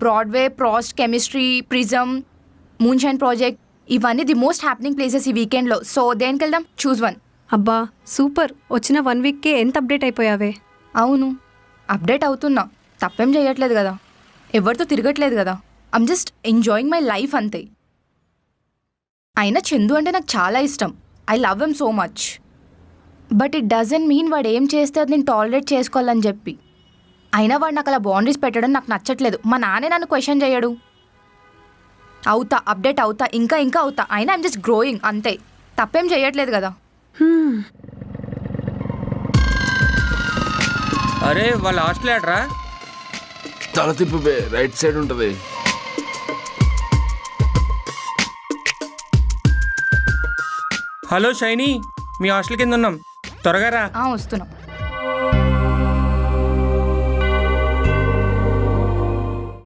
Broadway, ప్రాస్ట్, chemistry, prism, moonshine project, ఇవన్నీ the most happening places ఈ వీకెండ్లో. సో దేనికి వెళ్దాం? Choose one. అబ్బా సూపర్, వచ్చిన 1 వీక్కే ఎంత అప్డేట్ అయిపోయావే. అవును, అప్డేట్ అవుతున్నా, తప్పేం చేయట్లేదు కదా, ఎవరితో తిరగట్లేదు కదా, I'm just enjoying my life అంతే. అయినా చందు అంటే నాకు చాలా ఇష్టం, I love him so much. But it doesn't mean వాడు ఏం చేస్తే అది నేను టాలరేట్ చేసుకోవాలని చెప్పి. అయినా వాడు నాకు అలా బౌండరీస్ పెట్టడం నాకు నచ్చట్లేదు. మా నాన్నే నన్ను క్వశ్చన్ చేయడు. అవుతా, అప్డేట్ అవుతా, ఇంకా ఇంకా అవుతా, అయినా ఐమ్ జస్ట్ గ్రోయింగ్ అంతే, తప్పేం చేయట్లేదు కదా. అరే వాళ్ళ హాస్టల్ ఆడరా? తల తిప్పిపే, రైట్ సైడ్ ఉంటుంది. హలో షైనీ, మీ హాస్టల్ కింద ఉన్నాం, త్వరగా రా. వస్తున్నాం.